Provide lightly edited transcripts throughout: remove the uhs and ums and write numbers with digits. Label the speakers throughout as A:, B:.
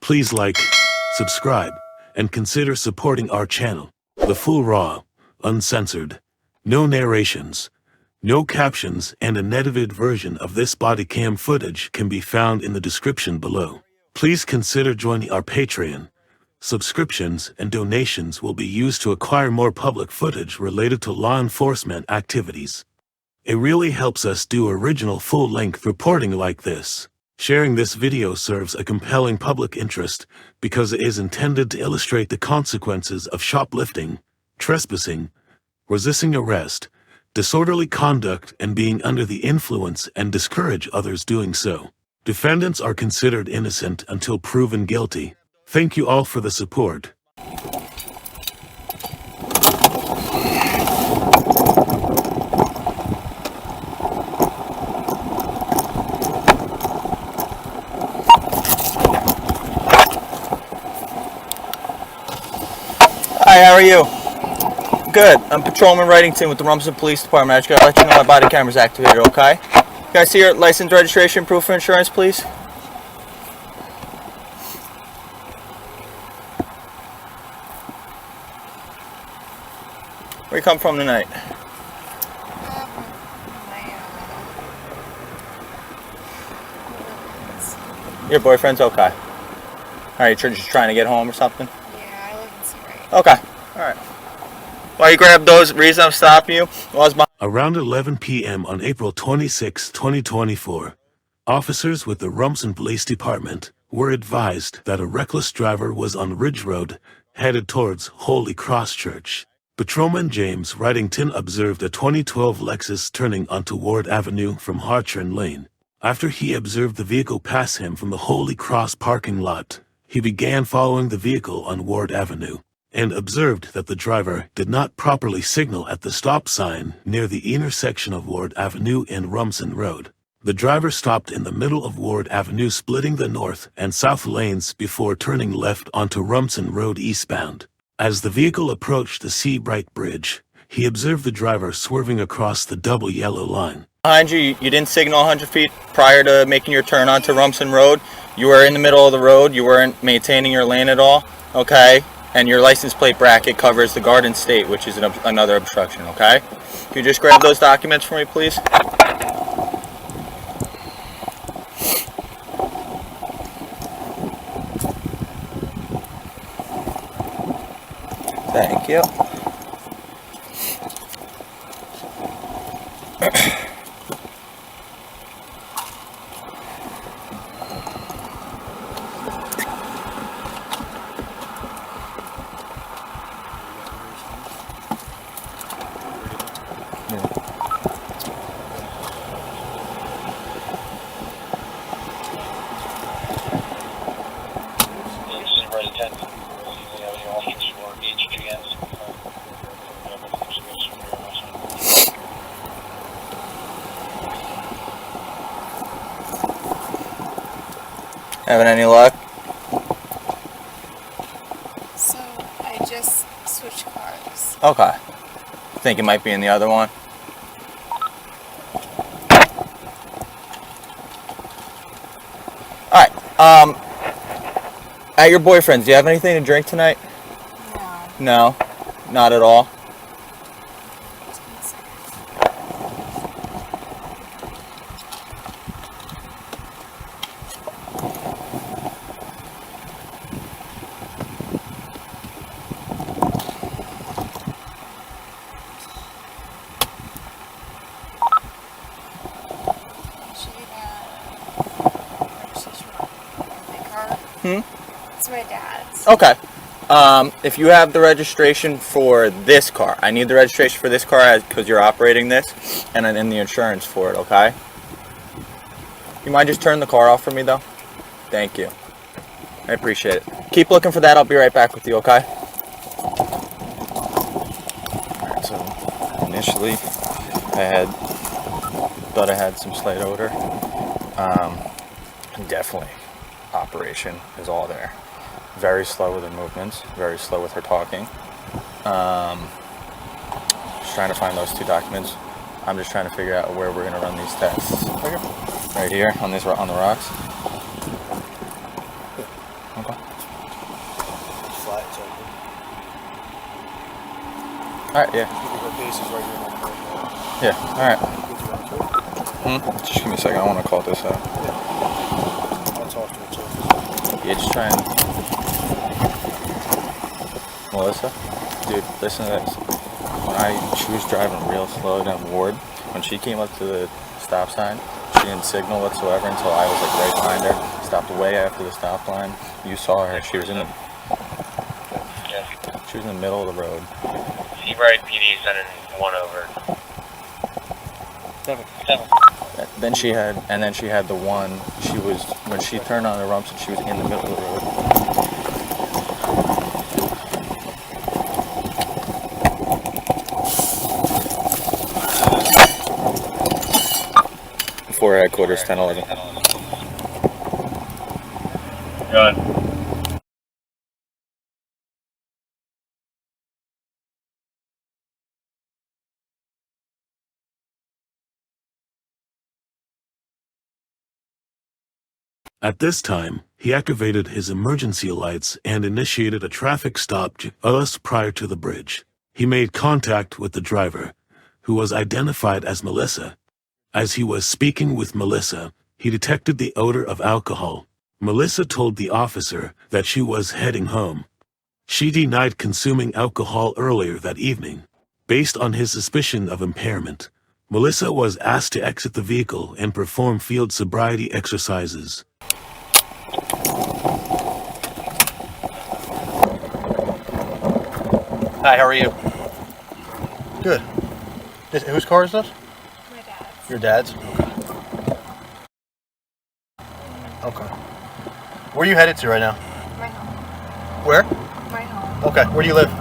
A: Please like, subscribe, and consider supporting our channel. The full raw, uncensored, no narrations, no captions, and unedited version of this body cam footage can be found in the description below. Please consider joining our Patreon. Subscriptions and donations will be used to acquire more public footage related to law enforcement activities. It really helps us do original full-length reporting like this. Sharing this video serves a compelling public interest because it is intended to illustrate the consequences of shoplifting, trespassing, resisting arrest, disorderly conduct, and being under the influence, and discourage others doing so. Defendants are considered innocent until proven guilty. Thank you all for the support.
B: Hi, how are you? Good. I'm Patrolman Wrightington with the Rumson Police Department. I just gotta let you know my body camera's activated, okay? Can I see your license, registration, proof of insurance, please? Where you come from tonight? Your boyfriend's okay. Alright, you're just trying to get home or something?
C: Yeah, I live in Sobriety.
B: Okay. Alright. While you grab those, the reason I'm stopping you was
A: Around 11 p.m. on April 26, 2024, officers with the Rumson Police Department were advised that a reckless driver was on Ridge Road, headed towards Holy Cross Church. Patrolman James Wrightington observed a 2012 Lexus turning onto Ward Avenue from Hartshorne Lane. After he observed the vehicle pass him from the Holy Cross parking lot, he began following the vehicle on Ward Avenue, and observed that the driver did not properly signal at the stop sign near the intersection of Ward Avenue and Rumson Road. The driver stopped in the middle of Ward Avenue, splitting the north and south lanes before turning left onto Rumson Road eastbound. As the vehicle approached the Seabright Bridge, he observed the driver swerving across the double yellow line.
B: Behind you, you didn't signal 100 feet prior to making your turn onto Rumson Road. You were in the middle of the road. You weren't maintaining your lane at all, okay? And your license plate bracket covers the Garden State, which is another obstruction, okay? Can you just grab those documents for me, please? Thank you. Having any luck?
C: So, I just switched cars.
B: Okay. Think it might be in the other one? Alright, at your boyfriend's, do you have anything to drink tonight?
C: No.
B: No? Not at all?
C: It's my dad's.
B: Okay. If you have the registration for this car, I need the registration for this car because you're operating this, and then the insurance for it, okay? You mind just turning the car off for me, though? Thank you. I appreciate it. Keep looking for that. I'll be right back with you, okay? Alright, so initially I thought I had some slight odor. Definitely operation is all there. Very slow with her movements, very slow with her talking. Just trying to find those two documents. I'm just trying to figure out where we're gonna run these tests. Right here on the rocks. Okay.
D: It's flat, it's open.
B: Alright, yeah.
D: Her base is right here.
B: Yeah, alright. Just give me a second, I want to call this out.
D: I'll talk to her too.
B: Yeah, just try and... Melissa? Dude, listen to this. She was driving real slow down Ward. When she came up to the stop sign, she didn't signal whatsoever until I was like right behind her. Stopped way after the stop line. You saw her. She was in the...
E: Yeah.
B: She was in the middle of the road.
E: Seabright PD sending 1 over.
D: 7.
B: Then she had the one. When she turned on the Rumson, she was in the middle of the road. Before headquarters, 1011.
E: Good.
A: At this time, he activated his emergency lights and initiated a traffic stop just prior to the bridge. He made contact with the driver, who was identified as Melissa. As he was speaking with Melissa, he detected the odor of alcohol. Melissa told the officer that she was heading home. She denied consuming alcohol earlier that evening. Based on his suspicion of impairment, Melissa was asked to exit the vehicle and perform field sobriety exercises.
D: Hi, how are you? Good. Whose car is this?
C: My dad's.
D: Your dad's? Okay. Where are you headed to right now?
C: My home.
D: Where?
C: My home.
D: Okay. Where do you live?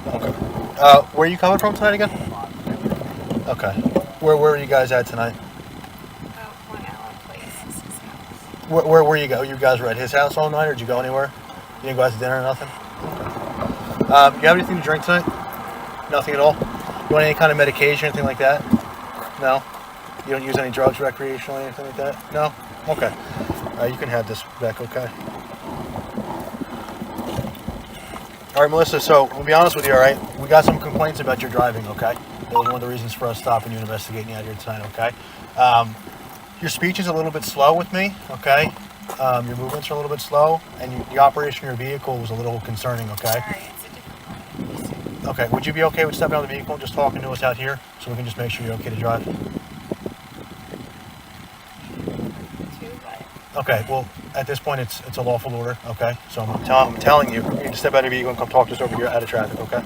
D: Okay. Where are you coming from tonight again? Okay. Where are you guys at tonight?
C: 1 Allen Place is his house.
D: Where were you go? You guys were at his house all night, or did you go anywhere? You didn't go out to dinner or nothing? You have anything to drink tonight? Nothing at all? You want any kind of medication, anything like that? No? You don't use any drugs recreationally, anything like that? No? Okay. You can have this back, okay? All right, Melissa, so I'll be honest with you, all right? We got some complaints about your driving, okay? That was one of the reasons for us stopping you and investigating you out here tonight, okay? Your speech is a little bit slow with me, okay? Your movements are a little bit slow, and the operation of your vehicle was a little concerning, okay?
C: Sorry, it's a different one.
D: Okay, would you be okay with stepping out of the vehicle and just talking to us out here so we can just make sure you're okay to drive?
C: Too, but
D: Okay, well, at this point, it's a lawful order, okay? So I'm telling you, you need to step out of your vehicle and come talk to us over here out of traffic, okay?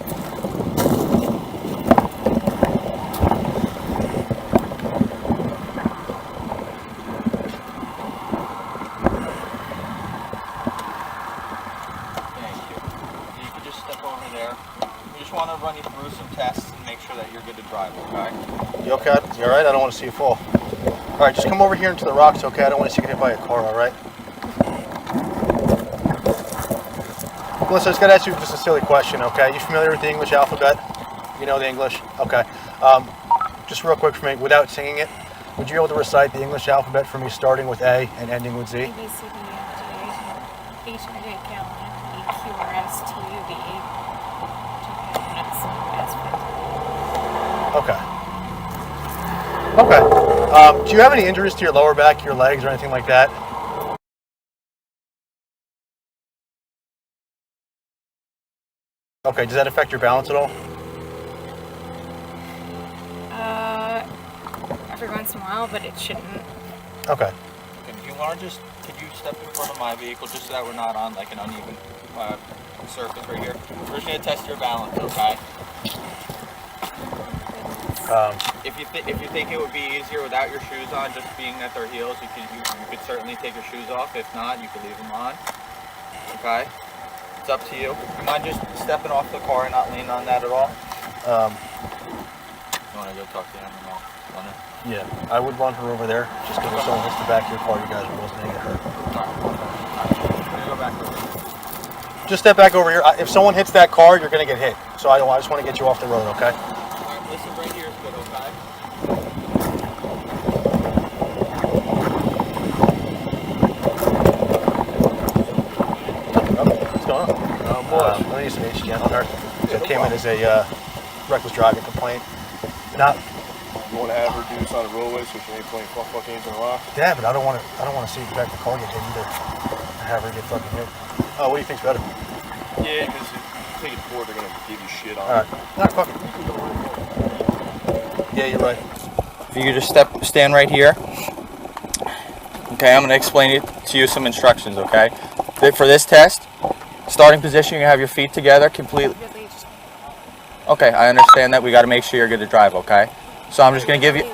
B: Thank you. You can just step over there. We just want to run you through some tests and make sure that you're good to drive, okay?
D: You okay? You all right? I don't want to see you fall. All right, just come over here into the rocks, okay? I don't want to see you get hit by a car, all right? Melissa, I just got to ask you just a silly question, okay? You familiar with the English alphabet? You know the English? Okay. Just real quick for me, without singing it, would you be able to recite the English alphabet for me starting with A and ending with Z?
C: A, B, C, D, F, G, H, I, J, K, L, M, N, O, P, Q, R, S, T, U, V, W, X, Y, Z.
D: Okay. Okay. Do you have any injuries to your lower back, your legs, or anything like that? Okay, does that affect your balance at all?
C: Every once in a while, but it shouldn't.
D: Okay.
B: If you want to could you step in front of my vehicle just so that we're not on like an uneven surface right here? We're just going to test your balance, okay? If you think it would be easier without your shoes on, just being at their heels, you could certainly take your shoes off. If not, you could leave them on. Okay? It's up to you. You mind just stepping off the car and not leaning on that at all? You want to go talk to him and I'll run it?
D: Yeah, I would run her over there, just because if someone hits the back of your car, you guys are both going to get hurt.
B: Go back over here.
D: Just step back over here. If someone hits that car, you're going to get hit. So I just want to get you off the road, okay?
B: Alright, listen, right here is good, okay?
D: going on? Let me use some HGN on her. It came in as a reckless driving complaint. Not.
F: You want to have her do this on the roadway so she ain't playing fuck anything wrong?
D: Yeah, but I don't want to see the back of the car get hit either. Have her get fucking hit. Oh, what do you think's better?
F: Yeah, because if you take it to court, they're gonna give you shit on
D: All right. Nah, fuck it. Yeah, you're right.
B: If you could just stand right here. Okay, I'm going to explain to you some instructions, okay? For this test, starting position, you have your feet together completely. Okay, I understand that. We got to make sure you're good to drive, okay? So I'm just going to give you...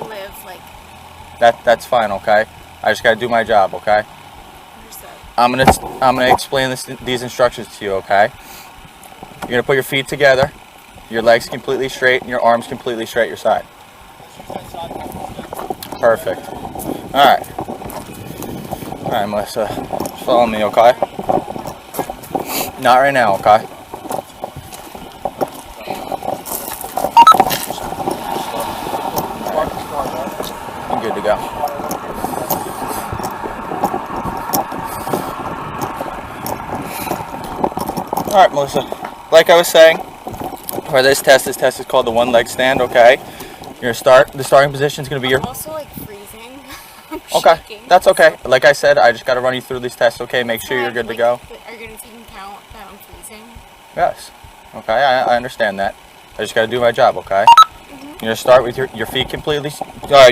B: That's fine, okay? I just got to do my job, okay? I'm gonna explain these instructions to you, okay? You're going to put your feet together, your legs completely straight, and your arms completely straight your side. Perfect. Alright. Alright, Melissa. Just follow me, okay? Not right now, okay? I'm good to go. Alright, Melissa. Like I was saying, for this test is called the one leg stand, okay? The starting position is going to be your...
C: I'm also like freezing. I'm
B: okay,
C: shaking.
B: that's okay. Like I said, I just got to run you through these tests, okay? Make sure you're good to go.
C: Are you going to take into account that I'm freezing?
B: Yes. Okay, I understand that. I just got to do my job, okay? You're going to start with your feet completely,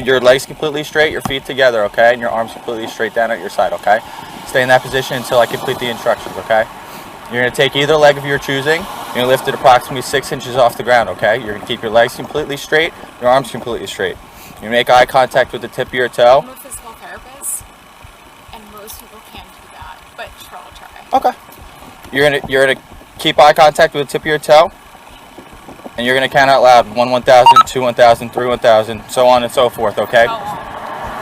B: your legs completely straight, your feet together, okay? And your arms completely straight down at your side, okay? Stay in that position until I complete the instructions, okay? You're going to take either leg of your choosing. You're going to lift it approximately 6 inches off the ground, okay? You're going to keep your legs completely straight, your arms completely straight. You're going to make eye contact with the tip of your toe.
C: I'm a physical therapist, and most people can't do that, but sure, I'll try.
B: Okay. You're gonna keep eye contact with the tip of your toe, and you're going to count out loud 1, 1,000, 2, 1,000, 3, 1,000, so on and so forth, okay?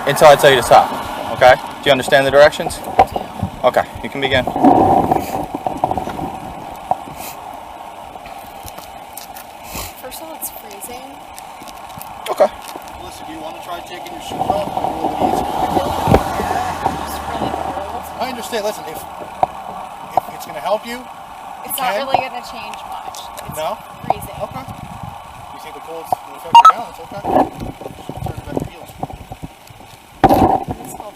B: Until I tell you to stop, okay? Do you understand the directions?
C: I do.
B: Okay, you can begin.
C: First of all, it's freezing.
B: Okay.
F: Melissa, do you want to try taking your shoes off? A little easier.
C: It's really cold.
D: I understand. Listen, if it's going to help you,
C: It's not really going to change much. It's
D: No?
C: freezing.
D: okay. You think the cold's going to affect your balance? Okay. Just turn it back to heels.
C: Physical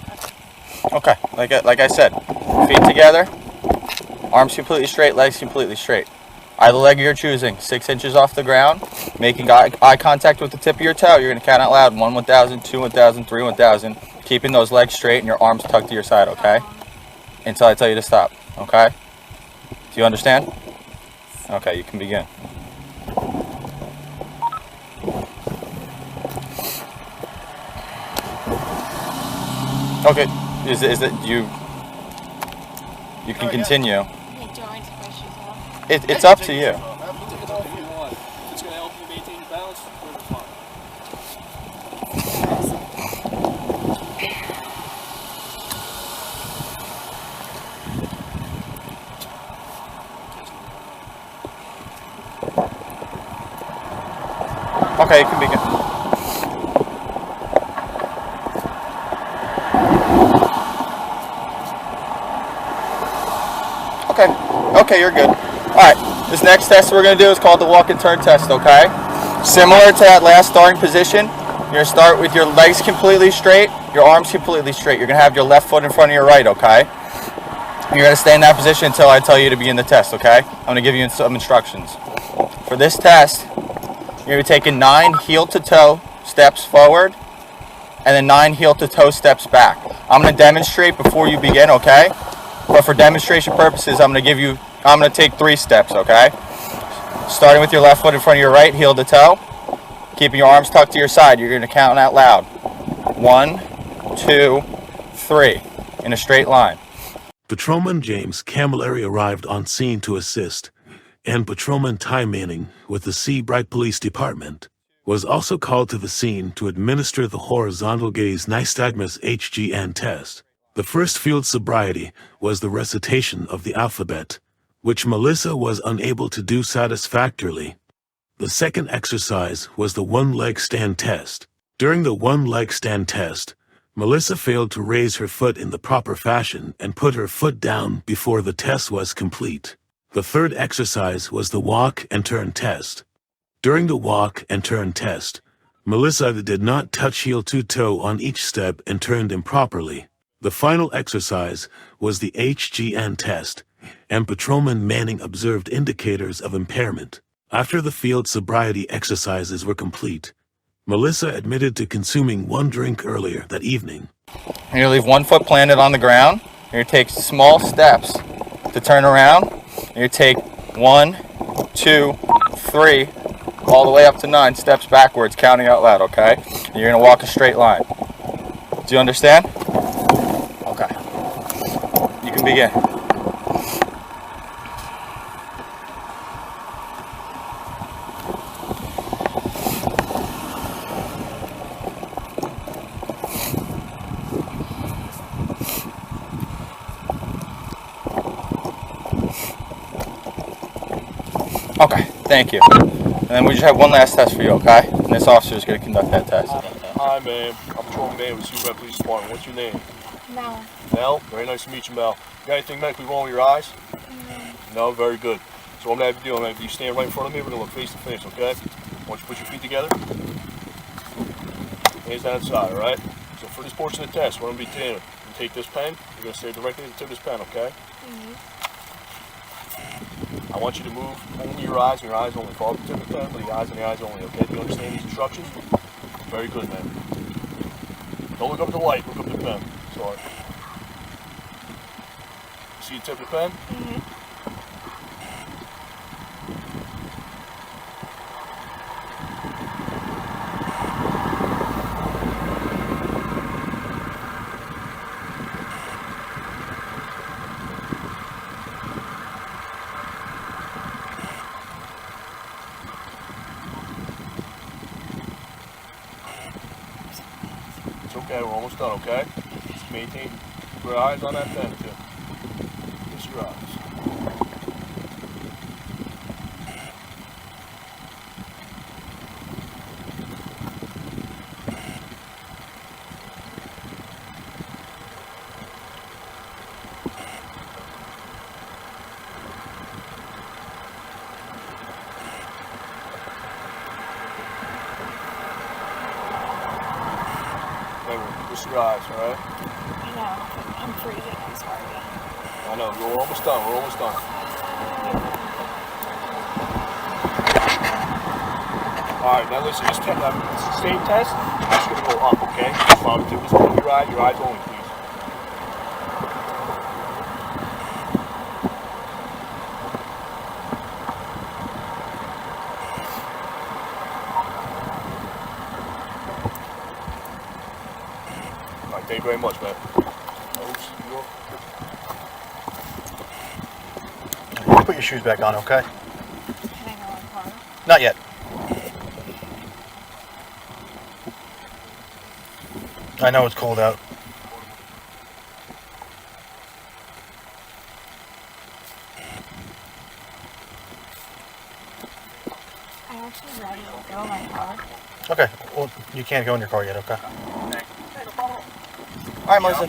C: therapist.
B: Okay, like I said, feet together, arms completely straight, legs completely straight. Either leg you're choosing, 6 inches off the ground, making eye contact with the tip of your toe. You're going to count out loud 1, 1,000, 2, 1,000, 3, 1,000, keeping those legs straight and your arms tucked to your side, okay? Until I tell you to stop, okay? Do you understand? Okay, you can begin. Okay, is it you can continue.
C: Hey, do I need to put shoes off?
B: It's up to you.
F: Take it off if you want. If it's going to help you maintain your balance, we're fine.
B: Okay, you can begin. Okay, you're good. Alright, this next test we're going to do is called the walk and turn test, okay? Similar to that last starting position, you're going to start with your legs completely straight, your arms completely straight. You're going to have your left foot in front of your right, okay? You're going to stay in that position until I tell you to begin the test, okay? I'm going to give you some instructions. For this test, you're going to be taking 9 heel-to-toe steps forward, and then 9 heel-to-toe steps back. I'm going to demonstrate before you begin, okay? But for demonstration purposes, I'm going to take 3 steps, okay? Starting with your left foot in front of your right, heel to toe. Keeping your arms tucked to your side. You're going to count out loud. 1, 2, 3. In a straight line.
A: Patrolman James Camilleri arrived on scene to assist, and Patrolman Peyton Manning with the Seabright Police Department was also called to the scene to administer the Horizontal Gaze Nystagmus HGN test. The first field sobriety was the recitation of the alphabet, which Melissa was unable to do satisfactorily. The second exercise was the one-leg stand test. During the one-leg stand test, Melissa failed to raise her foot in the proper fashion and put her foot down before the test was complete. The third exercise was the walk and turn test. During the walk and turn test, Melissa did not touch heel-to-toe on each step and turned improperly. The final exercise was the HGN test, and Patrolman Manning observed indicators of impairment. After the field sobriety exercises were complete, Melissa admitted to consuming one drink earlier that evening.
B: You're going to leave one foot planted on the ground. You're going to take small steps to turn around. You're going to take 1, 2, 3, all the way up to 9 steps backwards, counting out loud, okay? And you're going to walk a straight line. Do you understand? Okay. You can begin. Okay, thank you. And then we just have one last test for you, okay? And this officer is going to conduct that test.
G: Hi, ma'am. I'm Patrolman Man with Superman Police Department. What's your name?
C: No.
G: Mel? Very nice to meet you, Mel. You got anything medically wrong with your eyes? No, very good. So what I'm going to have you do, I'm going to have you stand right in front of me. We're going to look face to face, okay? I want you to put your feet together. Hands down inside, all right? So for this portion of the test, what I'm going to be doing, you take this pen. You're going to stare directly into this pen, okay? I want you to move only your eyes, and your eyes only. Follow the tip of the pen, but the eyes and the eyes only, okay? Do you understand these instructions? Very good, man. Don't look up at the light, look up at the pen. Sorry. See the tip of the pen? It's okay, we're almost done, okay? Just maintain your eyes on that pen, too. Just your eyes. Just your eyes, all right?
C: I know. I'm freezing. I'm sorry.
G: I know, we're almost done, we're almost done. Alright, now listen, this same test, it's going to go up, okay? Follow the tip of this pen, your eyes only, please. Alright, thank you very much, man.
D: Put your shoes back on, okay?
C: Can I go in car?
D: Not yet. I know it's cold out.
C: I'm actually ready to go in my car.
D: Okay, well, you can't go in your car yet, okay?
B: All right, Melissa.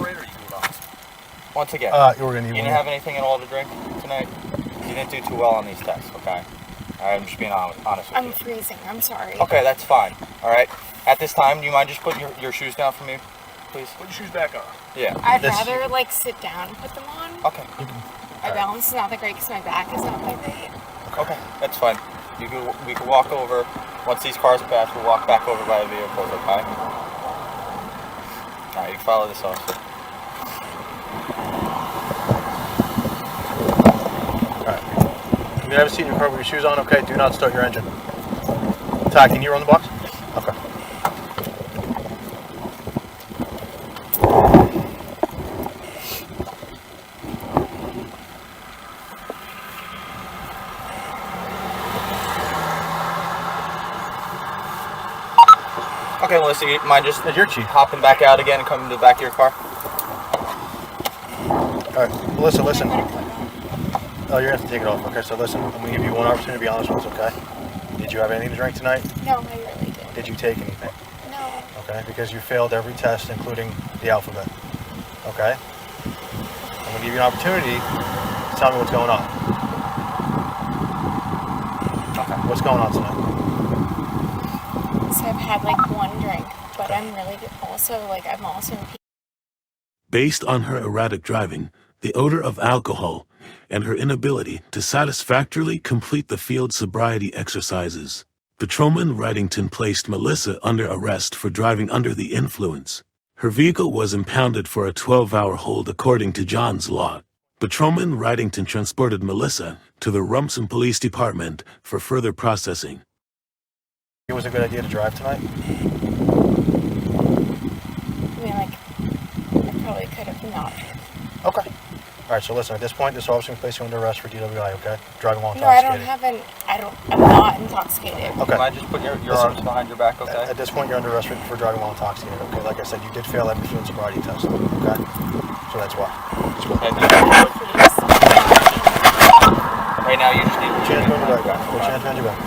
B: Once again,
D: You were gonna
B: you
D: need
B: didn't
D: one.
B: have anything at all to drink tonight? You didn't do too well on these tests, okay? I'm just being honest with
C: I'm
B: you.
C: freezing. I'm sorry.
B: Okay, that's fine. All right. At this time, do you mind just putting your shoes down for me, please?
G: Put your shoes back on.
B: Yeah.
C: I'd
D: This-
C: rather like sit down and put them on.
B: Okay.
C: My balance is not that great because my back is not that great.
B: Okay, that's fine. We can walk over. Once these cars pass, we'll walk back over by the vehicles, okay? All right, you follow this officer.
D: You have a seat in your car with your shoes on, okay? Do not start your engine. Ty, can you run the box? Okay.
B: Okay, Melissa, you mind just
D: It's your chief.
B: hopping back out again and coming to the back of your car?
D: All right, Melissa, listen. Oh, you're gonna have to take it off. Okay, so listen, I'm gonna give you one opportunity to be honest with us, okay? Did you have anything to drink tonight?
C: No, I really did.
D: Did you take anything?
C: No.
D: Okay. okay? Because you failed every test, including the alphabet, okay? I'm gonna give you an opportunity to tell me what's going on. Okay. What's going on tonight?
C: So I've had like one drink, but I'm also in
A: Based on her erratic driving, the odor of alcohol, and her inability to satisfactorily complete the field sobriety exercises, Patrolman Wrightington placed Melissa under arrest for driving under the influence. Her vehicle was impounded for a 12-hour hold according to John's law. Patrolman Wrightington transported Melissa to the Rumson Police Department for further processing.
D: It was a good idea to drive tonight?
C: I probably could have not.
D: Okay. All right, so listen, at this point, this officer can place you under arrest for DUI, okay? Driving while
C: No, I
D: intoxicated.
C: I'm not intoxicated.
D: Okay.
B: Can I just put your arms behind your back, okay?
D: At this point, you're under arrest for driving while intoxicated, okay? Like I said, you did fail every field sobriety test, okay? So that's why. Let's go.
B: Right now, you just need
D: Put your hands behind your back. Put your hands behind your back.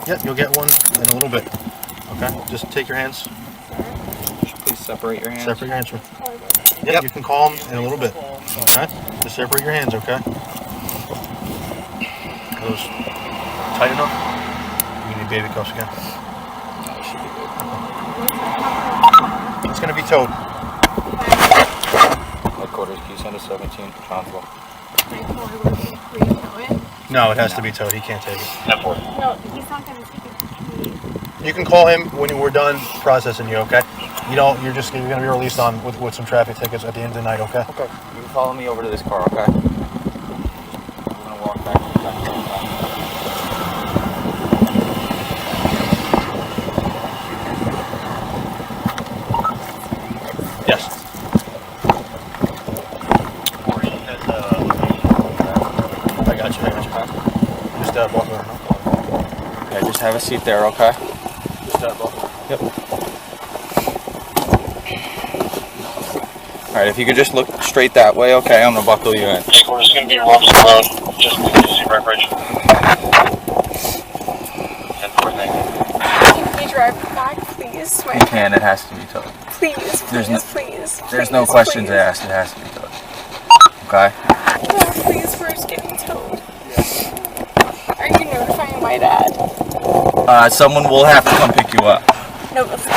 D: Yep, you'll get one in a little bit. Okay, just take your hands.
B: Please separate your hands.
D: Separate your hands from. Yep, you can call them in a little bit. Okay, just separate your hands. Okay. Are those tight enough? You need baby cuffs again. It's gonna be towed.
B: Headquarters, can you send us 17, Johnsville?
D: No, it has to be towed. He can't take it.
C: No, he's not going to take it.
D: You can call him when we're done processing you. Okay. You don't. You're gonna be released on with some traffic tickets at the end of the night. Okay.
B: Okay. You can follow me over to this car, okay? We're gonna walk back to the back.
D: Yes. I got you. Just walk around.
B: Okay, just have a seat there, okay?
D: Just walk.
B: Yep. Alright, if you could just look straight that way, okay? I'm gonna buckle you in.
E: Hey, we're just gonna be Rumson Road, just easy bridge. 10-4, thank you.
C: Can you drive back, please?
B: You can, it has to be towed.
C: Please,
B: There's
C: please.
B: no questions asked, it has to be towed. Okay?
C: No, please, we're just getting towed. Are you notifying my dad?
B: Someone will have to come pick you up.
C: No, but please.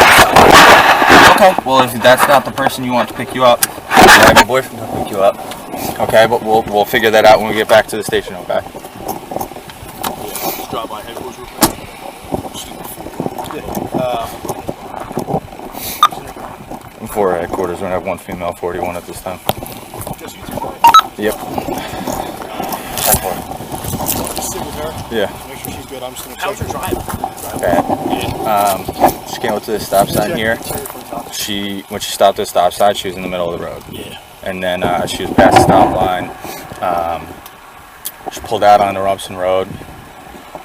B: Okay. Well, if that's not the person you want to pick you up, I have your boyfriend to pick you up. Okay, but we'll figure that out when we get back to the station, okay?
G: Just drop by headquarters real quick.
B: Before headquarters, we're gonna have one female 41 at this time.
G: Just you two, right?
B: Yep.
G: Just sit with her.
B: Yeah.
G: Make sure she's good. I'm just gonna check her drive.
B: Okay. She came up to the stop sign here. When she stopped at the stop sign, she was in the middle of the road.
G: Yeah.
B: And then she was past the stop line. She pulled out onto Rumson Road.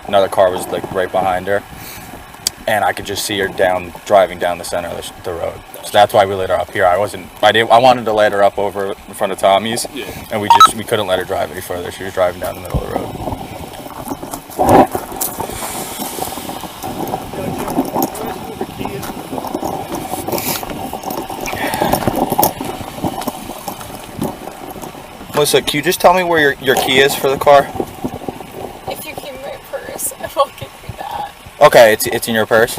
B: Another car was like right behind her, and I could just see her driving down the center of the road. So that's why we let her up here. I wanted to let her up over in front of Tommy's, and we couldn't let her drive any further. She was driving down the middle of the road. Melissa, can you just tell me where your key is for the car?
C: If you give me my purse, I will give you that.
B: Okay, it's in your purse?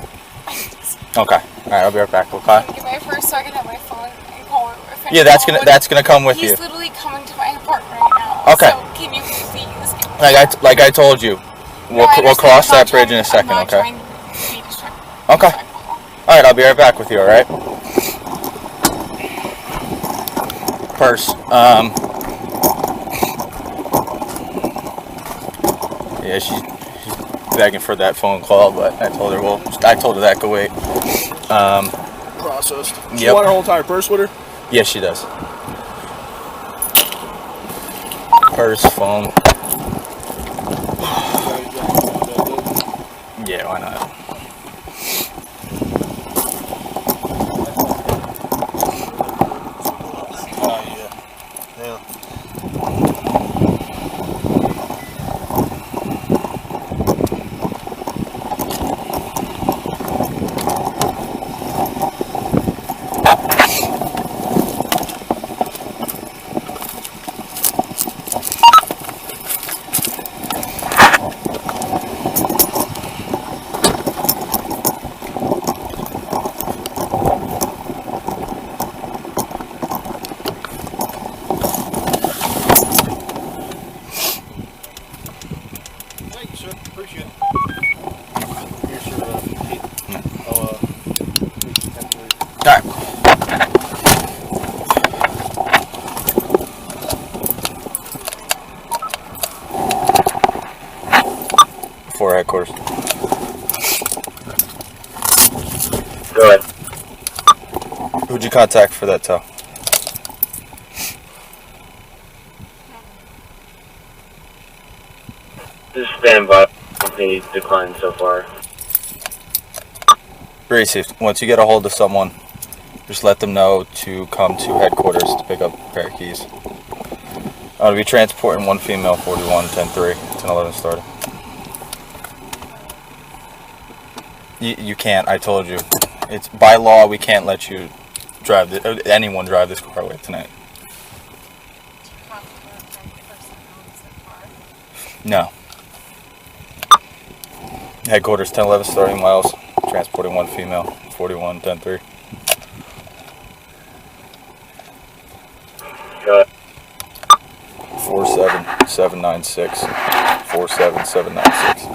B: Okay. Alright, I'll be right back, okay?
C: Give me my purse so I can have my phone and call her.
B: Yeah, that's gonna come with you.
C: He's literally coming to my apartment right now.
B: Okay.
C: So can you please give me
B: Like I told you, we'll cross that bridge in a second, okay? Okay. Alright, I'll be right back with you, alright? Purse. Yeah, she's begging for that phone call, but I told her that could wait.
G: Processed.
B: Yep.
G: You want her whole entire purse with her?
B: Yes, she does. Purse, phone. Yeah, why not?
F: sir. Appreciate it. Here's your key.
B: Alright. Before headquarters.
E: Go ahead.
B: Who'd you contact for that tow?
E: This is standby. Company declined so far.
B: Received. Once you get a hold of someone, just let them know to come to headquarters to pick up a pair of keys. I'll be transporting one female, 41, 10-3, 10-11 started. You can't, I told you. It's by law, we can't let you drive, anyone drive this car away tonight. No. Headquarters, 10-11 starting miles, transporting one female, 41, 10-3.
E: Go ahead.
B: 47796. 47796.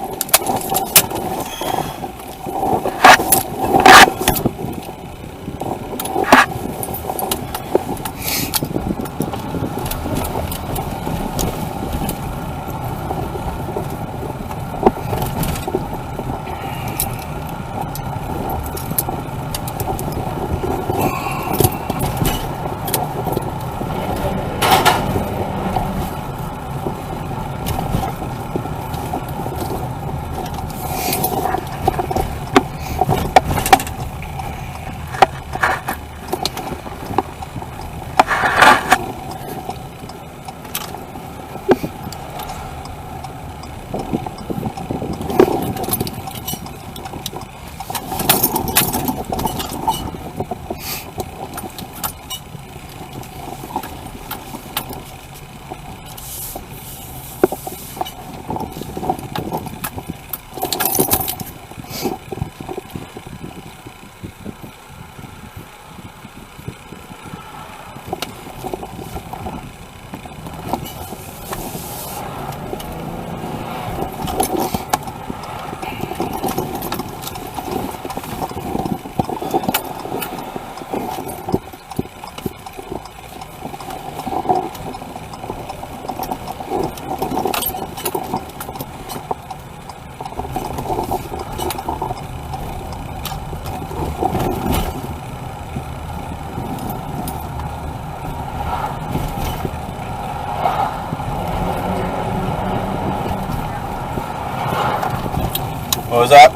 B: What was that?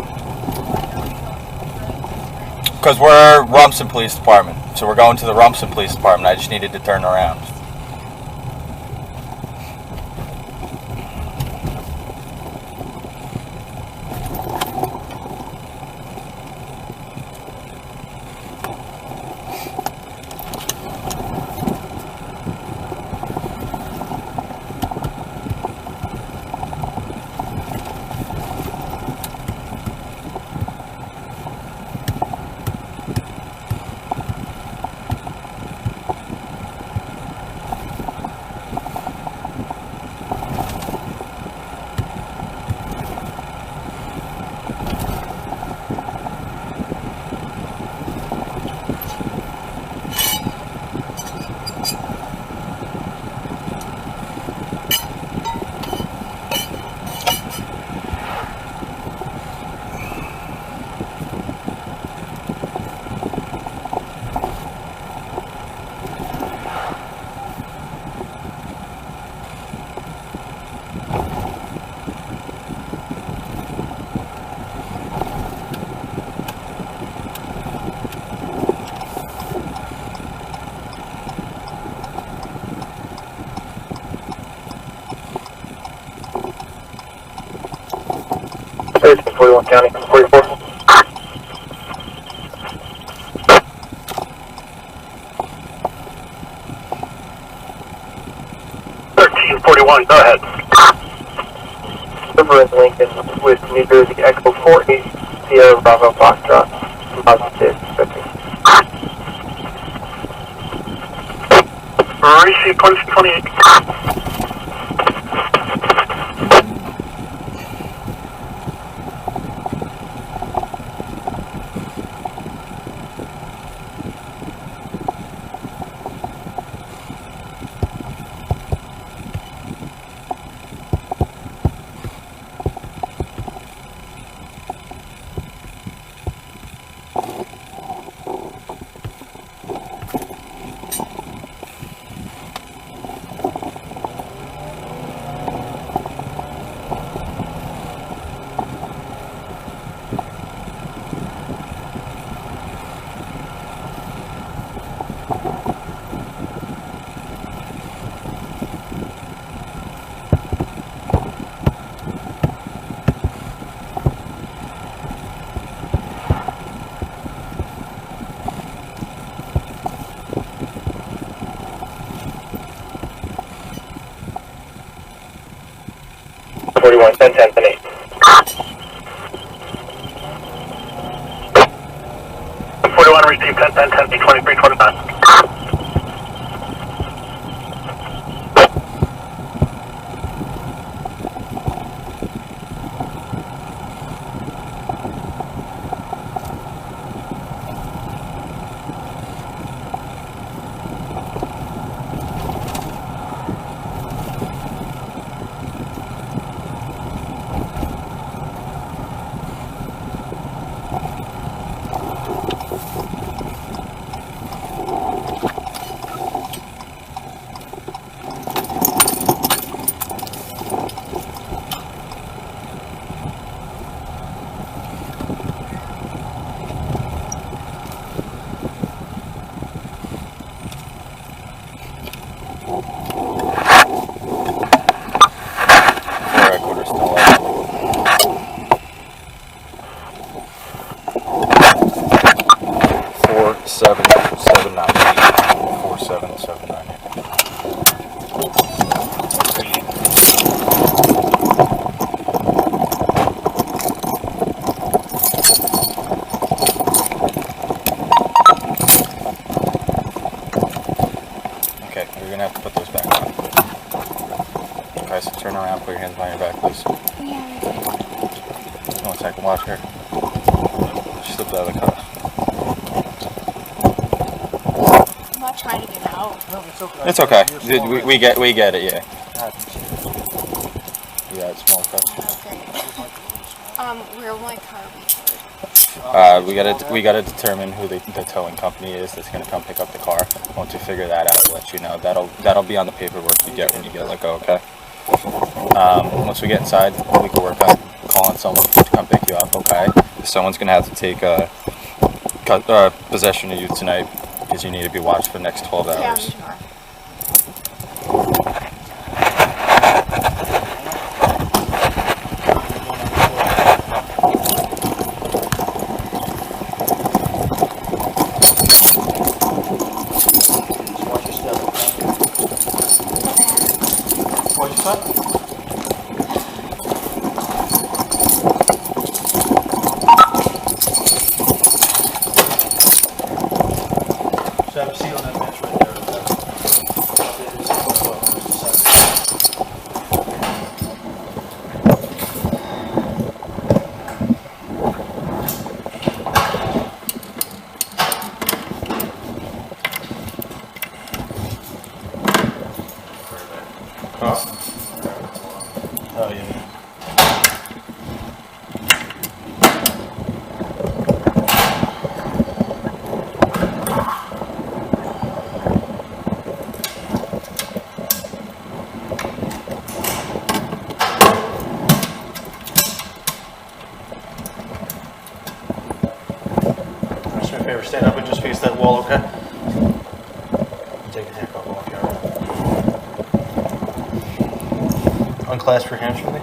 B: Because we're Rumson Police Department, so we're going to the Rumson Police Department. I just needed to turn around.
E: Station 41 County, 44. Go ahead. River in Lincoln with New Jersey Echo 48 Sierra Bravo Foxtrot. Positive, expecting. Receive 28. 41, 10, 10, 10, 8. 41, receive 10, 10, 10, 8, 23, 29.
B: Turn around, put your hands behind your back, please. One second, watch her. She slipped out of the car.
C: I'm not trying to get out.
D: No, it's okay.
B: It's okay. We get it, yeah. Yeah, it's small car.
C: Okay. Where will my car be towed?
B: We gotta determine who the towing company is that's gonna come pick up the car. Once we figure that out, I'll let you know. That'll be on the paperwork you get when you get let go, okay? Once we get inside, we can work on calling someone to come pick you up, okay? Someone's gonna have to take possession of you tonight because you need to be watched for the next 12 hours.
C: Yeah, sure.
D: What'd you say? Just have a seat on that bench right there. Oh, yeah. Do me a favor, stand up and just face that wall, okay? Take the handcuff off here. Unclasp your hands for me.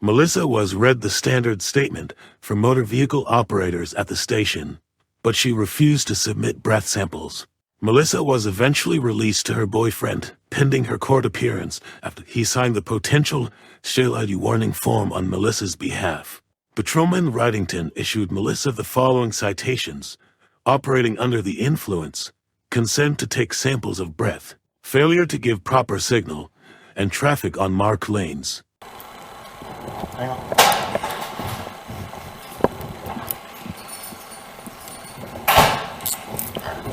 A: Melissa was read the standard statement for motor vehicle operators at the station, but she refused to submit breath samples. Melissa was eventually released to her boyfriend, pending her court appearance after he signed the potential sterility warning form on Melissa's behalf. Patrolman Wrightington issued Melissa the following citations: operating under the influence, consent to take samples of breath, failure to give proper signal, and traffic on marked lanes.
D: Hang on.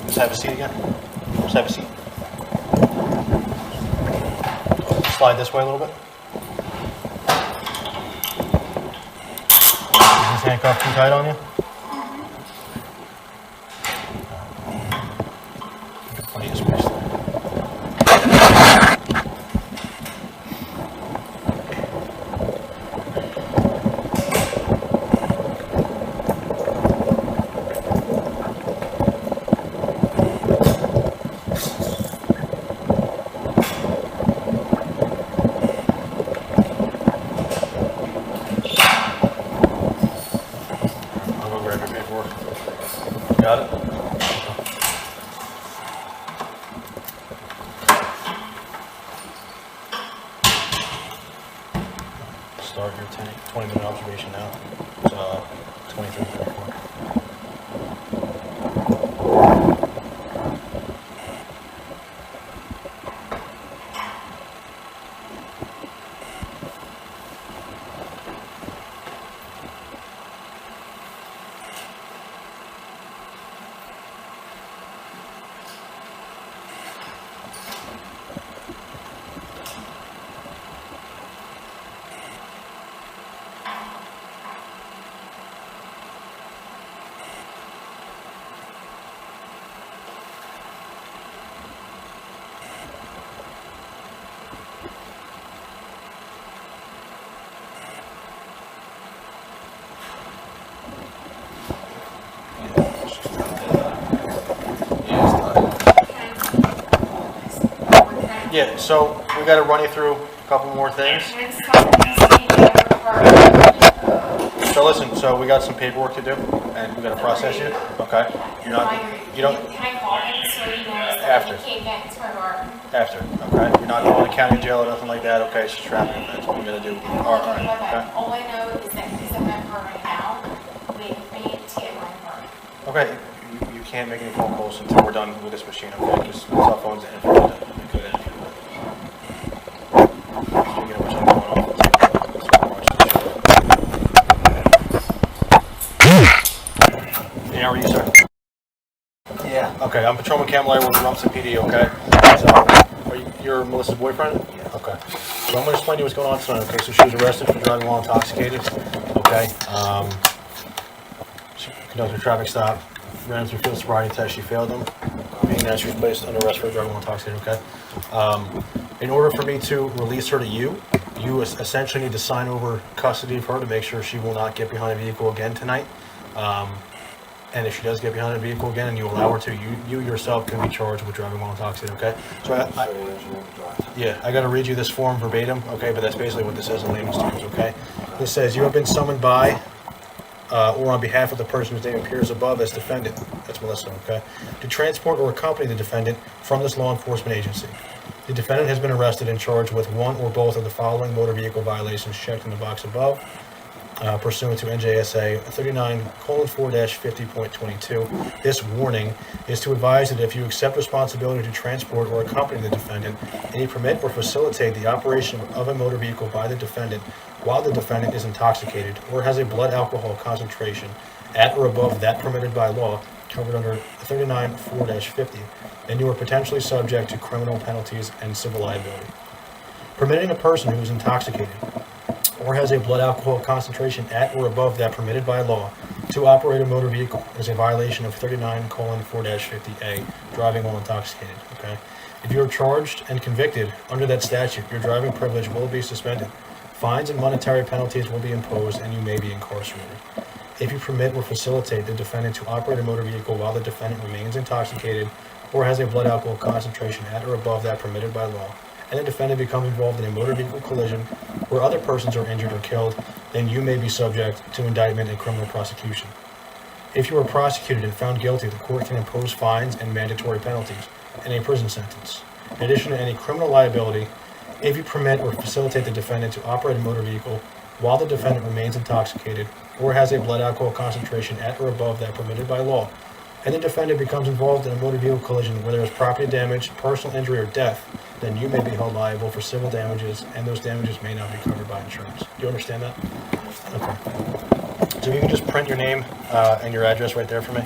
D: Just have a seat again. Just have a seat. Slide this way a little bit. Is this handcuff too tight on you? Plenty of space there. start your 20-minute observation now. It's 23:34. Yeah, so we got to run you through a couple more things. So listen, so we got some paperwork to do, and we got to process you. Okay. You're not. You don't.
C: Can I call him so he knows
D: After.
C: that he can't get into my car?
D: After. Okay. You're not going to county jail or nothing like that. Okay. It's just traffic. That's what we got to do. All right. Okay.
C: All I know is that he's in my car right now, waiting for me to get my car.
D: Okay. You can't make any phone calls until we're done with this machine. Okay. Because cell phones and good. How are you, sir? Yeah. Okay, I'm Patrolman Camilleri with Rumson PD, okay? So, you're Melissa's boyfriend? Yeah. Okay. So I'm going to explain to you what's going on tonight, okay? So she was arrested for driving while intoxicated, okay? She conducted a traffic stop, ran through field sobriety test, she failed them, being that she was placed under arrest for driving while intoxicated, okay? In order for me to release her to you, you essentially need to sign over custody of her to make sure she will not get behind a vehicle again tonight. And if she does get behind a vehicle again and you allow her to, you yourself can be charged with driving while intoxicated, okay? So I got to read you this form verbatim, okay? But that's basically what this says in layman's terms, okay? This says, you have been summoned by or on behalf of the person whose name appears above as defendant, that's Melissa, okay? To transport or accompany the defendant from this law enforcement agency. The defendant has been arrested and charged with one or both of the following motor vehicle violations checked in the box above. Pursuant to NJSA 39:4-50.22. This warning is to advise that if you accept responsibility to transport or accompany the defendant, and you permit or facilitate the operation of a motor vehicle by the defendant while the defendant is intoxicated or has a blood alcohol concentration at or above that permitted by law, covered under 39:4-50, then you are potentially subject to criminal penalties and civil liability. Permitting a person who is intoxicated or has a blood alcohol concentration at or above that permitted by law to operate a motor vehicle is a violation of 39:4-50A, driving while intoxicated, okay? If you are charged and convicted under that statute, your driving privilege will be suspended. Fines and monetary penalties will be imposed and you may be incarcerated. If you permit or facilitate the defendant to operate a motor vehicle while the defendant remains intoxicated or has a blood alcohol concentration at or above that permitted by law, and the defendant becomes involved in a motor vehicle collision where other persons are injured or killed, then you may be subject to indictment and criminal prosecution. If you are prosecuted and found guilty, the court can impose fines and mandatory penalties and a prison sentence. In addition to any criminal liability, if you permit or facilitate the defendant to operate a motor vehicle while the defendant remains intoxicated or has a blood alcohol concentration at or above that permitted by law, and the defendant becomes involved in a motor vehicle collision where there is property damage, personal injury, or death, then you may be held liable for civil damages, and those damages may not be covered by insurance. Do you understand that? Okay. So you can just print your name and your address right there for me.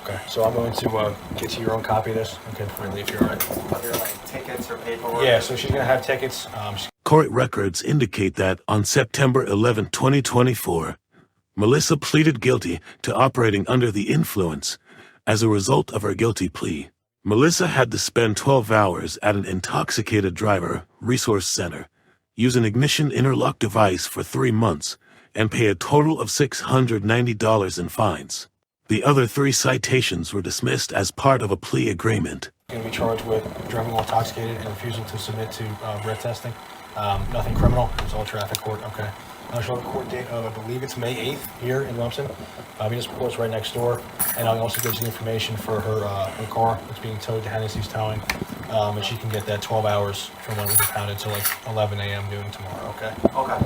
D: Okay, so I'm going to get you your own copy of this. Okay, before I leave here, all right?
B: Are there like tickets or paperwork?
D: Yeah, so she's going to have tickets.
A: Court records indicate that on September 11, 2024, Melissa pleaded guilty to operating under the influence. As a result of her guilty plea, Melissa had to spend 12 hours at an intoxicated driver resource center, use an ignition interlock device for 3 months, and pay a total of $690 in fines. The other 3 citations were dismissed as part of a plea agreement.
D: Going to be charged with driving while intoxicated and refusal to submit to breath testing. Nothing criminal. It's all traffic court. Okay. I'll show the court date of, I believe it's May 8th here in Rumson. Municipal court's right next door. And I'll also get you the information for her car that's being towed to Hennessy's Towing. And she can get that 12 hours from when it was impounded to like 11 a.m. noon tomorrow. Okay? Okay.